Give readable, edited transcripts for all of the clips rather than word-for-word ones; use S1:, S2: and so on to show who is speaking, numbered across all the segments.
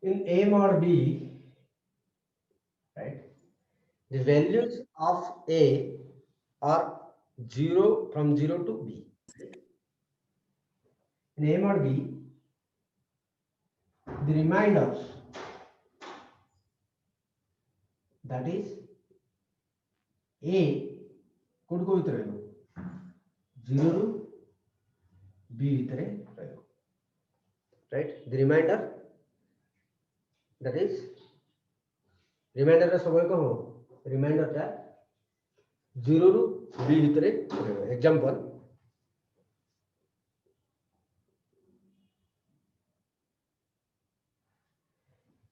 S1: In A mod B, right, the values of A are 0 from 0 to B. In A mod B, the remainders, that is A କୋଉଠି କୋଉ ଭିତରେ ରହିବ 0 ରୁ B ଭିତରେ ରହିବ, right? The remainder, that is remainder ର ସବୁବେଳେ କଣ ହବ, remainder ଟା 0 ରୁ B ଭିତରେ ରହିବ. Example,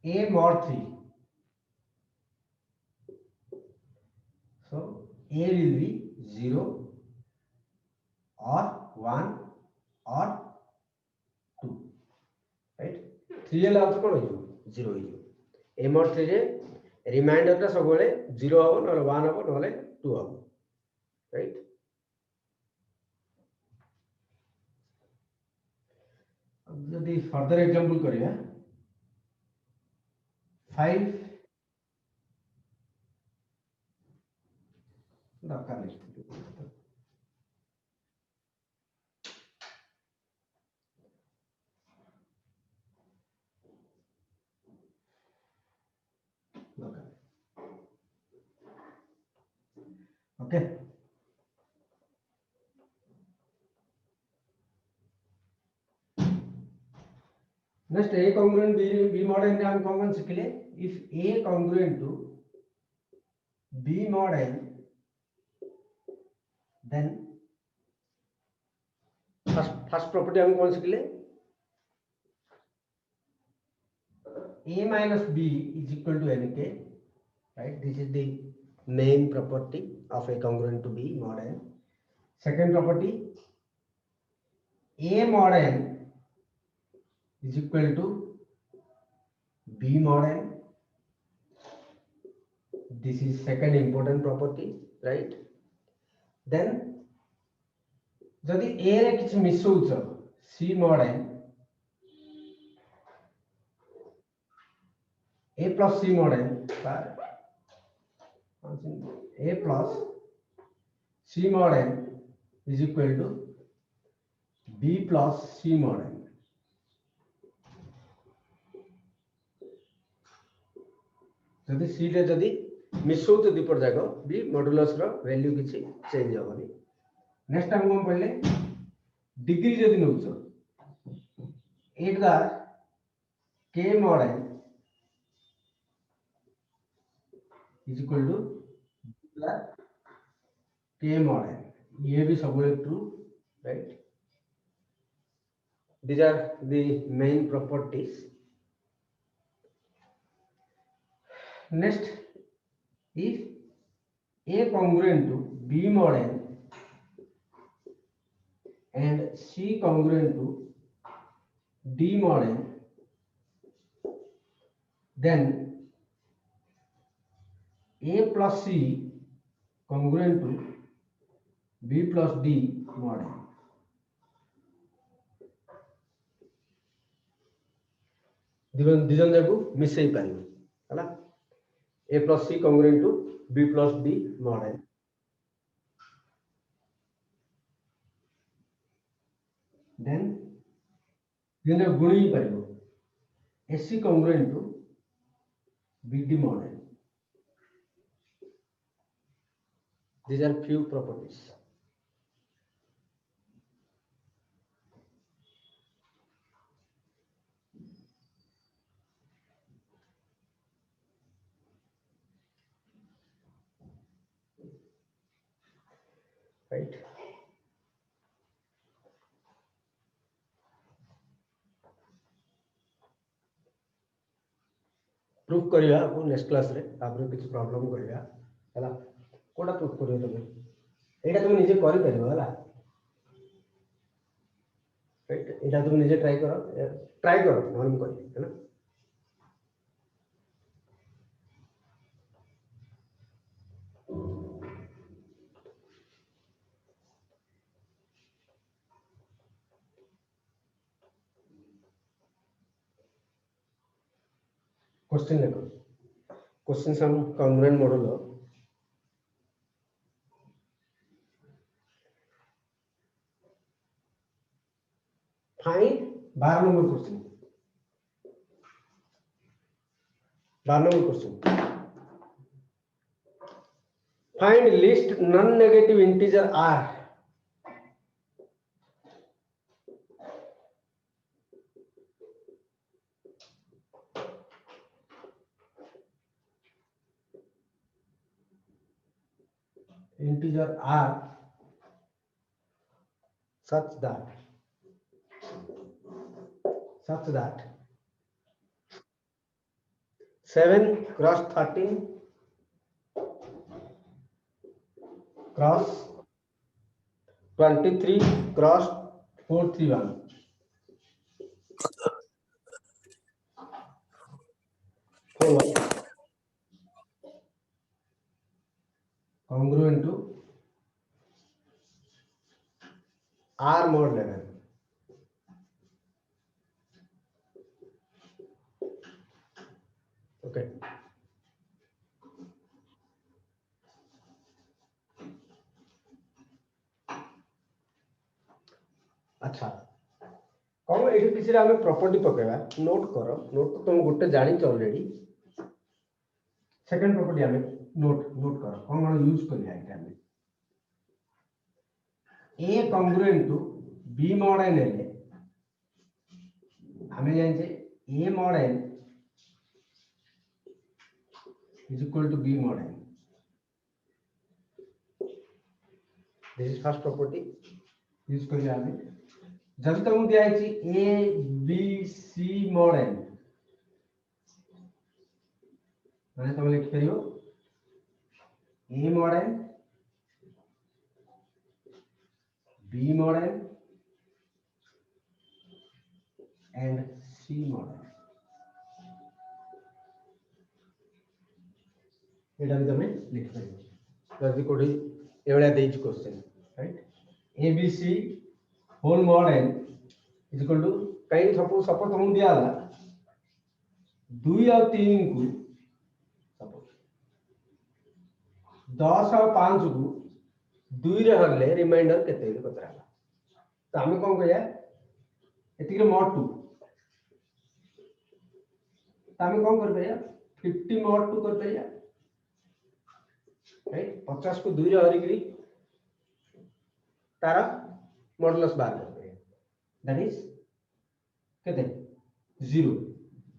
S1: A mod 3. So A will be 0 or 1 or 2, right? 3 ହେଲା ଆଉ କଣ ହେଇଯିବ 0 ହେଇଯିବ. A mod 3 ରେ ରିମାଇଣ୍ଡର ଟା ସବୁବେଳେ 0 ହବ, ନହେଲେ 1 ହବ, ନହେଲେ 2 ହବ, right? ଯଦି ଫର୍ଦର ଏକ୍ସାମ୍ପଲ କରିବା 5 ଦରକାର ନାହିଁ. Okay. Next, A congruent B mod n हम कौन सीखले? If A congruent to B mod n, then first property हम कौन सीखले? A minus B is equal to nk, right? This is the main property of A congruent to B mod n. Second property, A mod n is equal to B mod n. This is second important property, right? Then जदि A रे किछ miss होउछ C mod n, A plus C mod n, A plus C mod n is equal to B plus C mod n. जदि C रे जदि miss होउछ दीपर जाक B modulus रो value किछि change होबनी. Next time हम पढ़ले degree जदि नउछ 8 का K mod n is equal to K mod n. ये भी सब true, right? These are the main properties. Next, if A congruent to B mod n and C congruent to D mod n, then A plus C congruent to B plus D mod n. दिजन जाकू मिसई पारिबो हला. A plus C congruent to B plus D mod n. Then दिजन गुणी पारिबो AC congruent to BD mod n. These are few properties. Right? Proof करिया आपको next class रे आपरे किछ प्रॉब्लम करिया हला. कोडा प्रूफ करियो तमे एटा तुम निजे करि परिबो हला. राइट? एटा तुम निजे ट्राई करो हम करि हला. क्वेश्चन देखो, question some congruent model find 12 number question, 12 number question, find least non negative integer r such that 7 cross 13 cross 23 cross 431 congruent to R mod 11. Okay. अच्छा कौन एठी किसी रे हमें प्रॉपर्टी पकेबा नोट करो, नोट तो तुम गोटे जानि छ ऑलरेडी। सेकंड प्रॉपर्टी हमें नोट करो कौन यूज करिया एटा में a congruent to b mod n ले हमें जान जे a mod n is equal to b mod n, this is first property use करिया हमें। जब तुम दिया है a b c mod n माने तुम लिख परियो a mod n b mod n and c mod n, एटा भी तुम लिख परियो। जल्दी कोठी एवडा these question right a b c whole mod n is equal to कहीं सपोज तुम दिया होला 2 और 3 को सपोज 10 और 5 को 2 रे हरले रिमाइंडर केते दे पतरा तो हमें कोन कहिया एतिके mod 2 तो हमें कोन कर परिया 50 mod 2 कर परिया राइट 50 को 2 रे हरिकरी तारा मॉडुलस बाहर कर परिया दैट इज केते 0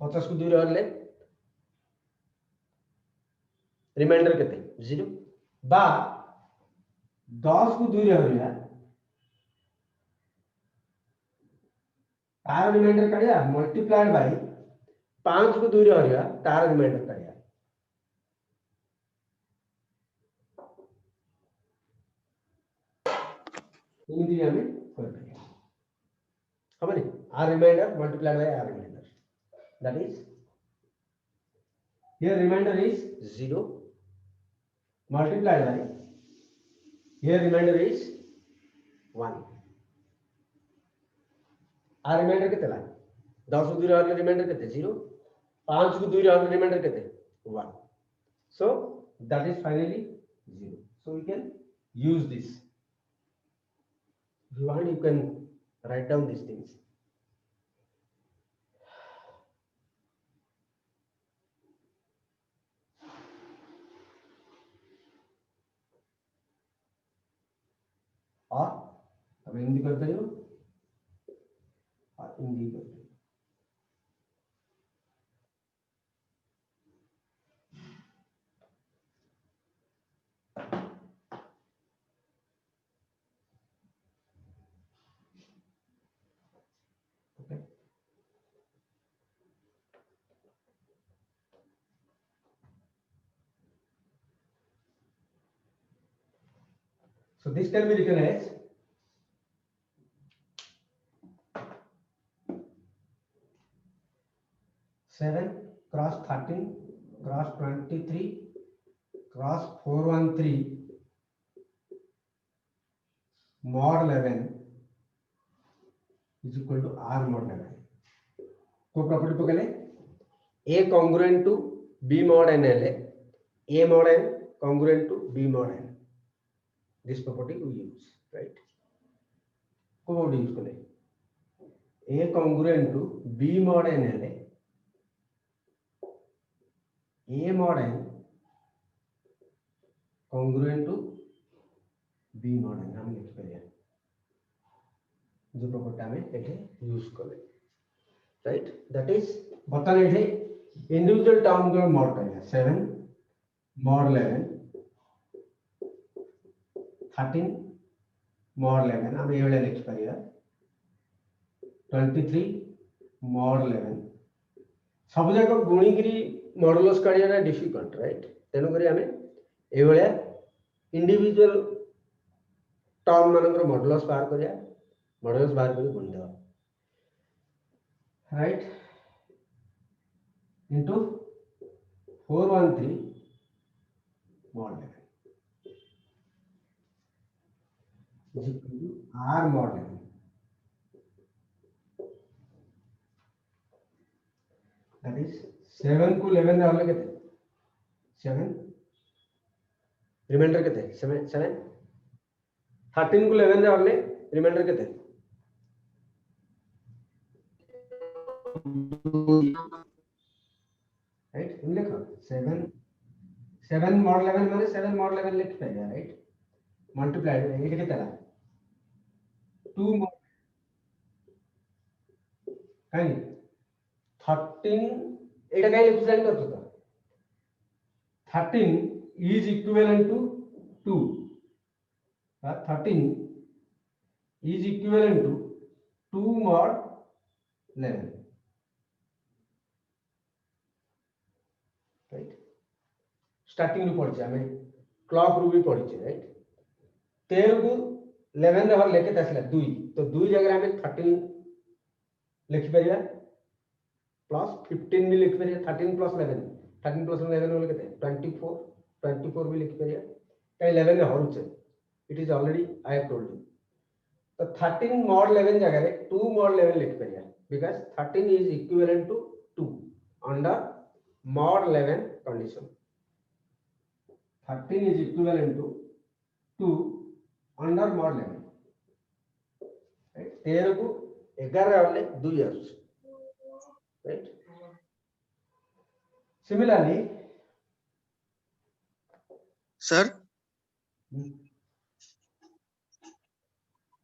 S1: 50 को 2 रे हरले रिमाइंडर केते 0 बा 10 को 2 रे हरिया तार रिमाइंडर काढिया मल्टीप्लाइड बाय 5 को 2 रे हरिया तार रिमाइंडर काढिया इनदी हमें कर दिया हमने r remainder multiplied by r remainder, that is here remainder is 0 multiplied by here remainder is 1 r remainder कितने ला 10 को 2 रे हरले रिमाइंडर कितने 0 5 को 2 रे हरले रिमाइंडर कितने 1 so that is finally 0 so we can use this if you want you can write down these things और अब हिंदी करते हो और हिंदी करते हो okay so this can be written as 7 cross 13 cross 23 cross 413 mod 11 is equal to r mod 11 को property पकड़े A congruent to B mod n हेले A mod n congruent to B mod n. This property we use, right? Code use करें. A congruent to B mod n हेले A mod n congruent to B mod n हम लिख करें. जो property हमें इसे use करें, right? That is बताने थे individual term का mod करें 7 mod 11 13 mod 11 हम ये वाला लिख करें 23 mod 11 सब जगह गुणी करी मॉडुलस काढिया डिफिकल्ट, राइट? तेनु करी हमें ए वाला इंडिविजुअल टर्म मानकर मॉडुलस बाहर करिया मॉडुलस बाहर करी गुण देवा, right? Into 413 mod 11 is equal to r mod 11. That is 7 को 11 रे हल्ले केते 7 रिमाइंडर केते 7 13 को 11 रे हल्ले रिमाइंडर केते राइट? इन लिखो 7 mod 11 माने 7 mod 11 लिख पाएगा, राइट? मल्टीप्लाइड 8 केते ला 2 mod काई 13 एटा काई लिखु जानि करतो तो 13 is equivalent to 2. 13 is equivalent to 2 mod 11, right? Starting रू पढ़ी हमें क्लॉक रू भी पढ़ी, राइट? 13 को 11 रे हर लेके तसला 2 तो 2 जगह हमें 13 लिखि परिया प्लस 15 भी लिखि परिया 13 प्लस 11 बोले केते 24 भी लिखि परिया कई 11 रे हर उचे it is already I have told you. तो 13 mod 11 जगह रे 2 mod 11 लिखि परिया because 13 is equivalent to 2 under mod 11 condition. 13 is equivalent to 2 under mod 11, right? 13 को 11 वाले 2 years, right? Similarly,
S2: sir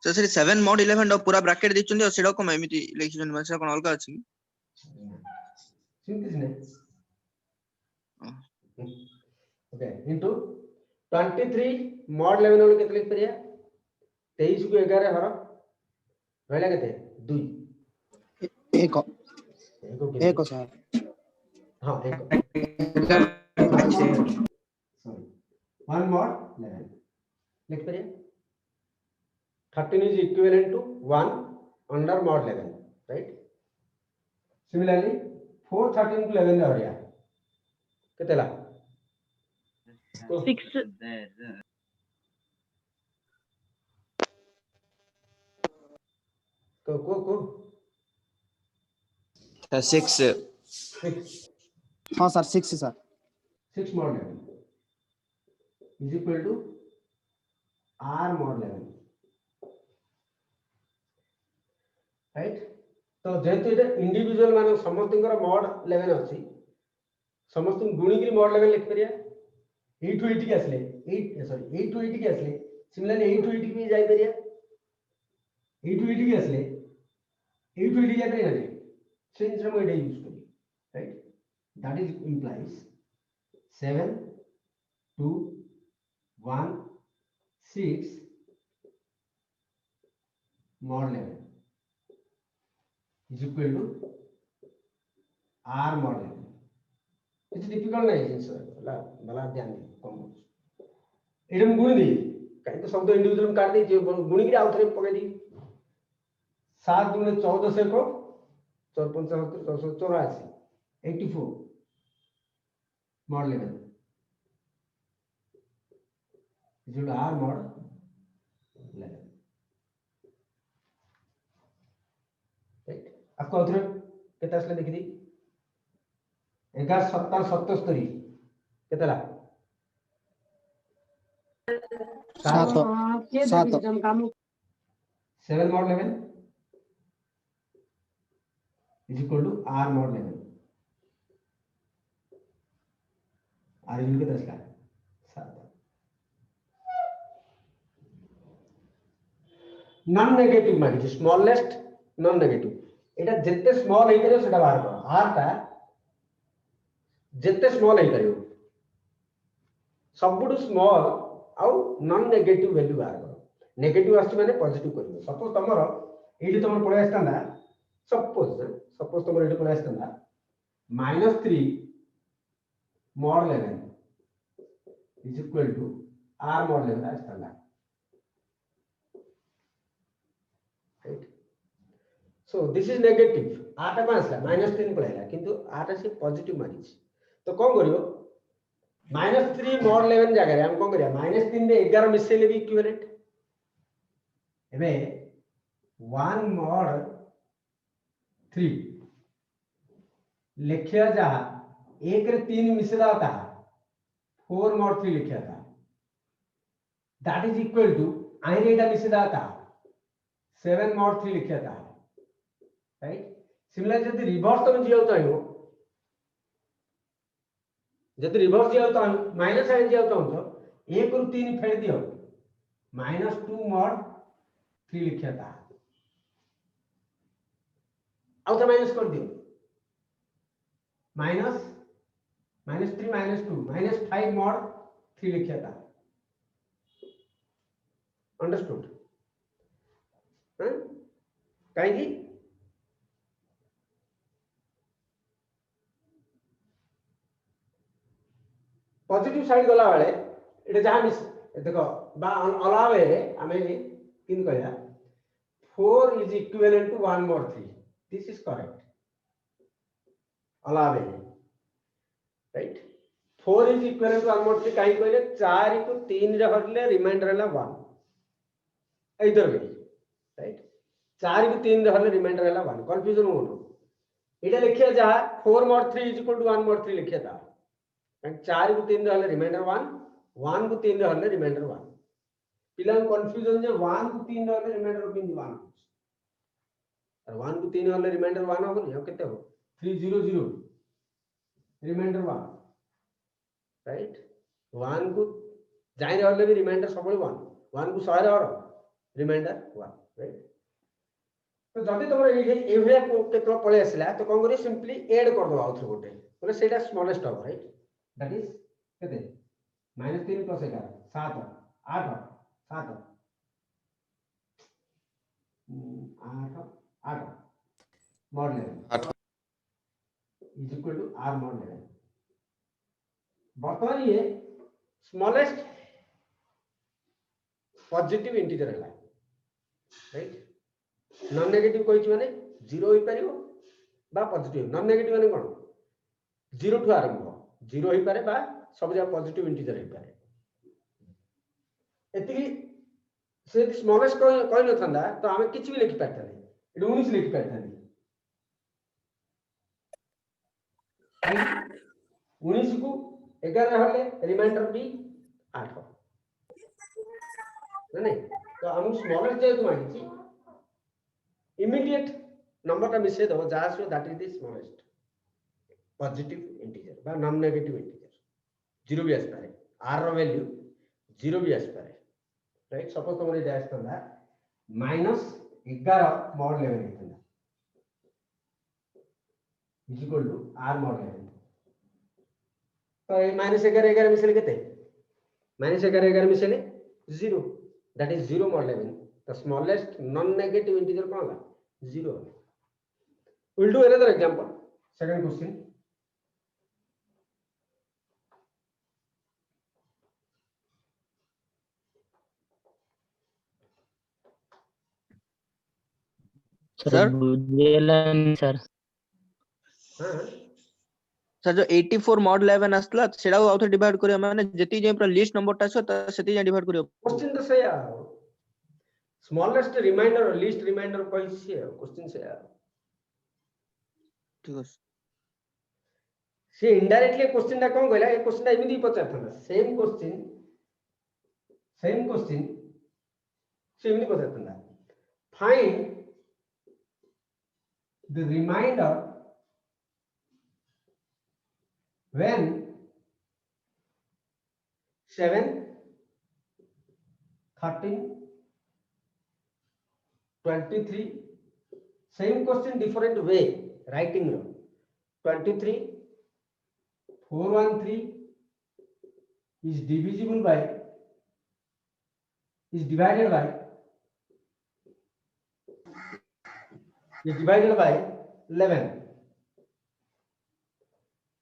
S2: so sir 7 mod 11 रो पूरा ब्रैकेट दिचुंदी और सेडा को एमिति लिखिसन मासे कोन अलगा अछि
S1: सिंपल ने ओके इनटू 23 mod 11 वाले केते लिख परिया 23 को 11 हर रहला केते 2
S3: एक सर
S1: हां एक सॉरी 1 mod 11 लिख परिया 13 is equivalent to 1 under mod 11, right? Similarly 4 13 को 11 हो गया कितने ला
S4: 6
S1: को
S2: 6
S3: हाँ sir 6 sir
S1: 6 mod 11 is equal to r mod 11, right? तो जेतु इटा इंडिविजुअल माने समस्तकर mod 11 अछि समस्त गुणी की mod 11 लिख परिया 8 to 80 के असले 8 to 80 के असले सिमिलरली 8 to 80 भी जाई परिया 8 to 80 के असले 8 to 80 जाते ना चेंज रे मोड यूज करी, right? That is implies 7 2 1 6 mod 11 is equal to r mod 11. It's difficult नहीं sir, बला ध्यान दे कम एडम गुण दी कहीं तो शब्द इंडिविजुअल में काट दी गुण की आउथरे पकड़ दी 7 गुणे 14 से को 4 5 484 84 mod 11 is equal to r mod 11, right? आपको आउथरे कितना असले देखी दी 11 7 77 केतला
S3: 7 7
S1: 7 mod 11 is equal to r mod 11 r equal कितना इसका 7 नॉन नेगेटिव माने स्मॉलेस्ट नॉन नेगेटिव एटा जत्ते स्मॉल हे करियो सेटा बाहर करो r टा जत्ते स्मॉल हे करियो सबुटु स्मॉल आउ नॉन नेगेटिव वैल्यू बाहर करो नेगेटिव आछि माने पॉजिटिव करियो सपोज तमरो एडी तमर पळे आस्तांदा सपोज तमर एडी पळे आस्तांदा -3 mod 11 is equal to r mod 11 आस्तांदा right so this is negative r टा कोन आसला -3 पळेला किंतु r टा से पॉजिटिव मारिछ तो कोन करियो -3 mod 11 जगह हम कोन करिया -3 रे 11 मिसेले भी इक्विवेलेंट एबे 1 mod 3 लिखिया जा 1 रे 3 मिसला था 4 mod 3 लिखिया था दैट इज इक्वल टू आइरे एटा मिसला था 7 mod 3 लिखिया था राइट सिमिलर जदि रिवर्स तुम जियो चाहियो जदि रिवर्स जियो तो माइनस साइन जियो तो 1 रु 3 फेर दियो -2 mod 3 लिखिया था आउ तो माइनस कर दियो -3 -2 -5 mod 3 लिखिया था अंडरस्टूड कहीं पॉजिटिव साइड गला वाले एटा जहां मिस देखो बा अलाव रे हमें किन कहया 4 is equivalent to 1 mod 3 this is correct अलाव रे right 4 is equivalent to 1 mod 3 काई कहले 4 को 3 रे हटले रिमाइंडर हला 1 इधर भी राइट 4 को 3 रे हटले रिमाइंडर हला 1 कंफ्यूजन हो एटा लिखिया जा 4 mod 3 is equal to 1 mod 3 लिखिया था 4 को 3 रे हले रिमाइंडर 1 1 को 3 रे हले रिमाइंडर 1 पिला कंफ्यूजन जे 1 को 3 रे हले रिमाइंडर बिंदु 1 और 1 को 3 रे हले रिमाइंडर 1 हो नहीं केते हो 300 रिमाइंडर 1 राइट 1 को जाय रे हले भी रिमाइंडर सब 1 1 को 100 रे और रिमाइंडर 1 राइट तो जदी तमरे ए भलिया केतरो पळे आसला तो कोन करी सिंपली ऐड कर दो आउथर गोटे बोले सेटा स्मॉलेस्ट हो राइट दैट इज केते -3 + 11 7 8 7 8 mod 11 is equal to r mod 11 वर्तमान ये स्मॉलेस्ट पॉजिटिव इंटीजर है राइट नॉन नेगेटिव कोइ माने 0 होई परियो बा पॉजिटिव नॉन नेगेटिव माने कोन 0 टू आरंभ 0 होई पारे बा सब जा पॉजिटिव इंटीजर होई पारे एति से स्मॉलेस्ट कोइ न थंदा तो हमें किछ भी लिखि पारता नहीं एटा 19 लिखि पारता नहीं 19 को 11 हले रिमाइंडर भी 8 नहीं तो हम स्मॉलेस्ट जे तो मांगी इमीडिएट नंबर टा मिसे दो जासो that is the smallest positive integer बा नॉन नेगेटिव इंटीजर 0 भी आस पारे r रो वैल्यू 0 भी आस पारे राइट सपोज तुमरे डैश करना -11 mod 11 इतना is equal to r mod 11 तो ये -11 मिसले केते -11 मिसले 0 that is 0 mod 11 the smallest non-negative integer कौन होगा 0 we'll do another example second question
S2: sir
S4: sir
S1: हां
S2: सर जो 84 mod 11 आसला सेडा आउथर डिवाइड करियो माने जति जे पूरा लिस्ट नंबर टा छ त सेति जे डिवाइड करियो
S1: क्वेश्चन तो सही है स्मॉलेस्ट रिमाइंडर और लीस्ट रिमाइंडर कोई से क्वेश्चन से
S2: ठीक है
S1: से इनडायरेक्टली क्वेश्चन टा कोन कहला ए क्वेश्चन टा एमिति पचार था सेम क्वेश्चन से एमिति पचार था find the remainder when 7 13 23 same question different way writing ro 23 413 is divisible by is divided by 11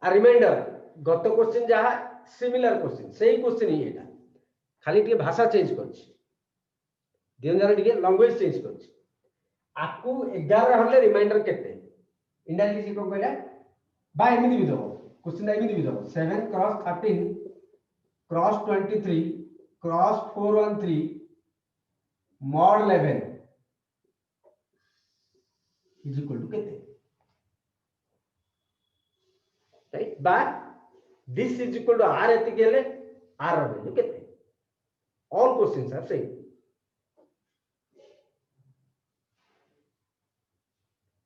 S1: a reminder गत क्वेश्चन जहा सिमिलर क्वेश्चन सेही क्वेश्चन ही एटा खाली टिके भाषा चेंज करछि दियंजार टिके लैंग्वेज चेंज करछि आकु 11 हले रिमाइंडर केते इंडायरेक्टली से को कहला बा एमिति भी दबो क्वेश्चन दा एमिति भी दबो 7 cross 13 cross 23 cross 413 mod 11 is equal to केते right but this is equal to r एति गेले r ର वैल्यू केते all questions are same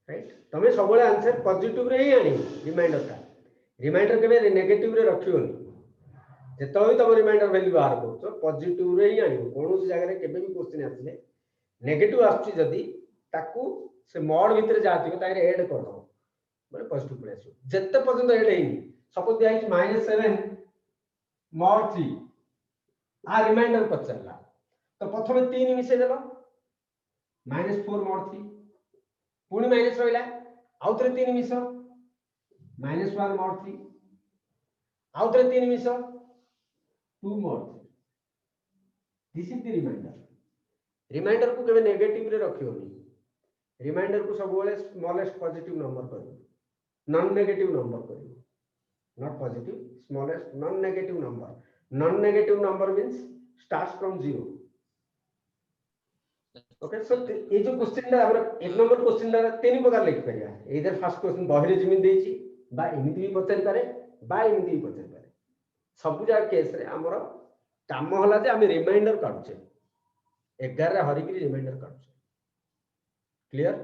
S1: right तमे सबले आंसर पॉजिटिव रे ही आनी रिमाइंडर केबे नेगेटिव रे रखियोनी जेतो भी तम रिमाइंडर वैल्यू बाहर करछो पॉजिटिव रे ही आनी कोनो सी जगह रे केबे भी क्वेश्चन आछले नेगेटिव आछी जदी ताकू से मॉड भीतर जातिबे तारे ऐड कर दो माने पॉजिटिव पड़े आछो जत्ते पर्यंत ऐड हेनी सपोज दिया है -7 mod 3 आ रिमाइंडर पचरला तो प्रथमे 3 मिसे देलो -4 mod 3 पुणी माइनस रहिला आउतरे 3 मिसो -1 mod 3 आउतरे 3 मिसो 2 mod 3 this is the remainder को केबे नेगेटिव रे रखियोनी रिमाइंडर को सब बेले स्मॉलेस्ट पॉजिटिव नंबर करियो नॉन नेगेटिव नंबर करियो not positive smallest non negative number means starts from 0 okay so ये जो क्वेश्चन दा हमरा एक नंबर क्वेश्चन दा तीन प्रकार लिख परिया इधर फर्स्ट क्वेश्चन बहिरे जिमिन देछि बा एमिति भी पचारि पारे बा एमिति भी पचारि पारे सब जा केस रे हमर काम होला जे हम रिमाइंडर काढछे 11 रे हरि की रिमाइंडर काढछे clear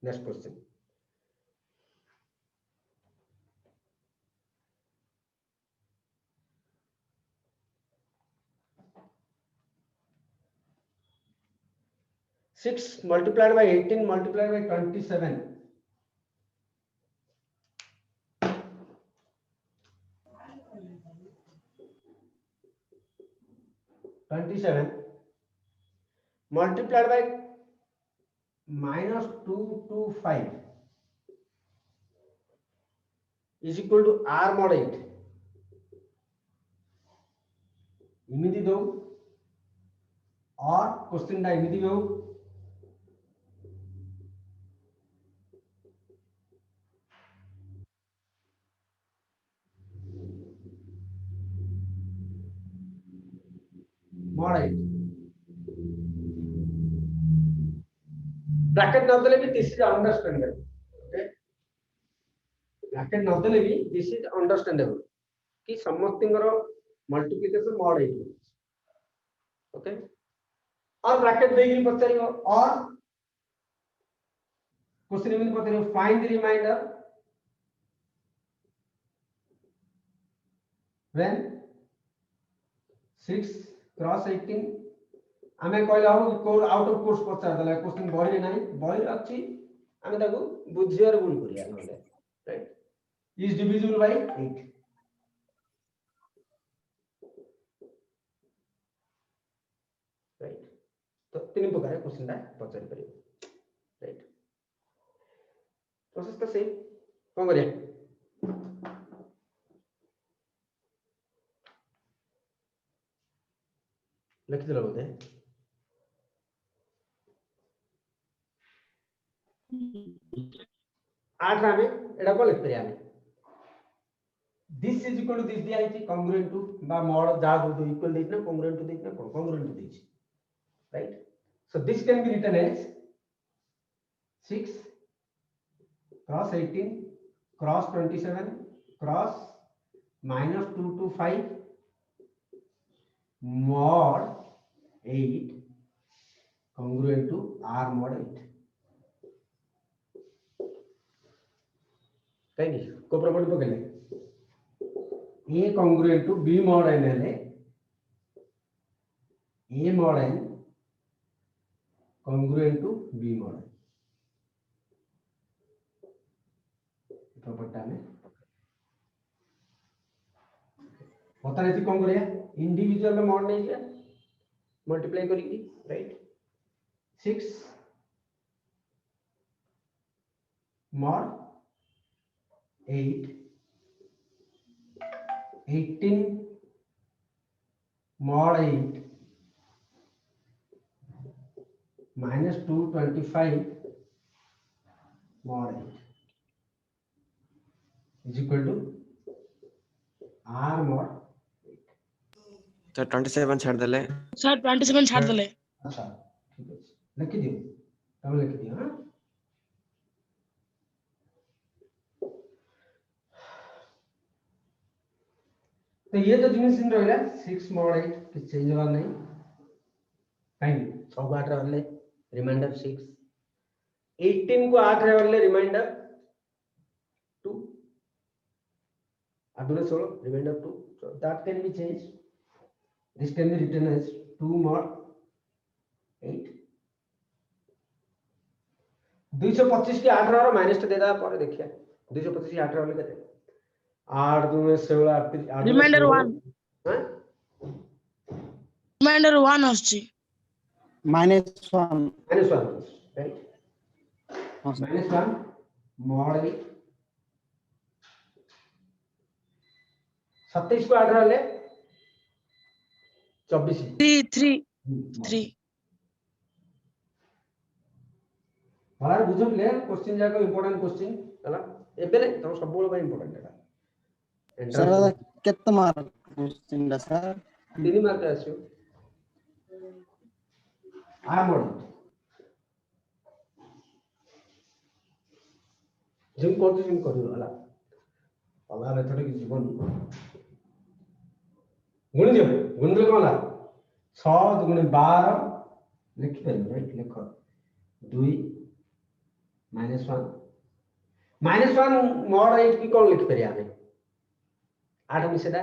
S1: next question Six multiplied by 18 multiplied by 27. 27 multiplied by -225 is equal to r mod 8. इमिति दो और क्वेश्चन दा इमिति दो mod 8 ब्रैकेट न दले भी this is understandable okay bracket न दले भी दिस इज अंडरस्टैंडेबल कि समस्तिंगर मल्टीप्लिकेशन mod 8 ओके और ब्रैकेट देगी पचरियो और क्वेश्चन में पचरियो find the remainder when 6 cross 18 आमे कहला हो कोड आउट ऑफ कोर्स पचार दला क्वेश्चन बहिरे नाही बहिरे अछि आमे ताको बुझियर गुण करिया नले right is divisible by 8 right तो तीन प्रकार क्वेश्चन दा पचारि परियो राइट प्रोसेस तो सेम कोन करिया लिखि देला बोलते आठ रामे एडा को लिख परिया this is equal to this दिया है कॉन्ग्रुएंट टू बा मॉड जा दो इक्वल देना कॉन्ग्रुएंट टू देना congruent to this right so this can be written as 6 cross 18 cross 27 cross -2 to 5 mod 8 congruent to R mod 8 कहीं को प्रॉपर्टी पकड़ले A congruent to B mod n है A mod n congruent to B mod n property में पता नहीं कौन करिया individual mod नहीं किया मल्टीप्लाई करेगी right 6 mod 8 18 mod 8 minus 225 mod 8 is equal to R mod
S5: sir 27 छाड़ देले
S3: सर 27 छाड़ देले
S1: अच्छा ठीक है लिख दियो तब लिख दियो हां तो ये तो जिनिस इन रहला 6 mod 8 कि चेंज होगा नहीं कहीं 6 को 8 रहले रिमाइंडर 6 18 को 8 रहले reminder 2 अदुले 16 reminder 2 so that can be changed this can be written as 2 mod 8 225 के 8 रहा माइनस तो दे दा पर देखिए 225 के 8 रहा लेके 8 2 में 16
S3: रिमाइंडर 1
S1: हां
S3: रिमाइंडर 1 आछी
S6: -1
S1: राइट
S6: हाँ सर
S1: -1 mod 8 27 को 8 रहा ले 24
S3: 3
S1: बाहर बुझम ले क्वेश्चन जाको इंपोर्टेंट क्वेश्चन हला एबे ले तो सब बोल बा इंपोर्टेंट है
S6: सर केते मार्क क्वेश्चन दा सर
S1: 3 मार्क आछो आ मोड जिम करू हला हला मेथड की जीवन गुण दियो गुण दे कोला 6 2 12 लिख पे राइट लिखो 2 -1 mod 8 की कौन लिख पे आने 8 में से दा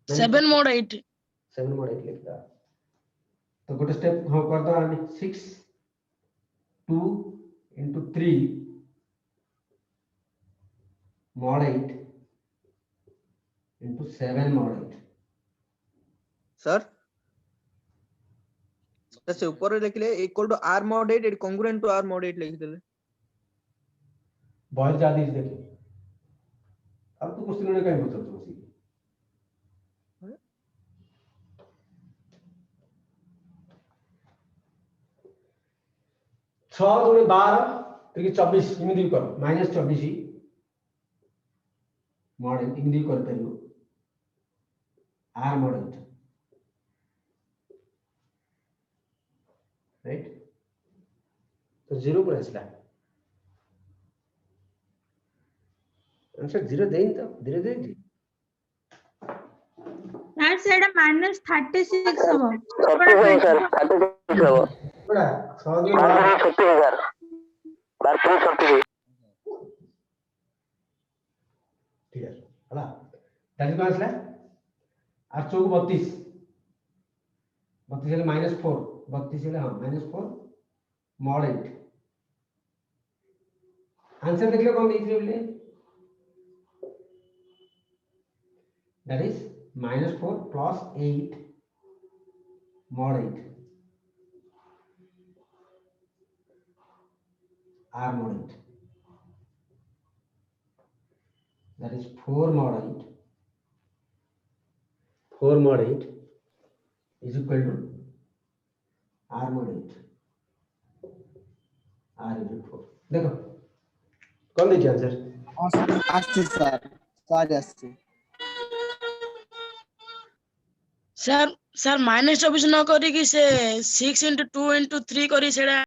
S3: 7 mod 8
S1: 7 mod 8 लिखता तो गोटे स्टेप हम कर दो आने 6 2 into 3 mod 8 into 7 mod 8
S2: sir से ऊपर लिखले equal to R mod 8 congruent to R mod 8 लिख देले
S1: बहुत ज्यादा इस देखिए अब तो क्वेश्चन ने कहीं पूछा तो उसी 6 2 12 तो 24 इमिदी कर -24 ही mod 8 इमिदी कर परियो R mod 8 राइट तो 0 पर आसला आंसर 0 देइन तो धीरे धीरे
S7: सर सेटा -36 हबो
S4: 36 सर 36 हबो
S1: बड़ा 6 2
S4: 36 सर 36
S1: ठीक है हला ताजी को आसला और चौक 32 32 ले -4 32 ले हां -4 mod 8 आंसर देख लो कौन देख रहे हो that is -4 plus 8 mod 8 R mod 8 that is 4 mod 8 4 mod 8 is equal to R mod 8 R is equal to 4 देखो कौन देखिए आंसर
S6: আসছে স্যার কাজ আসছে
S3: सर सर -24 न करी कि से 6 into 2 into 3 करी सेटा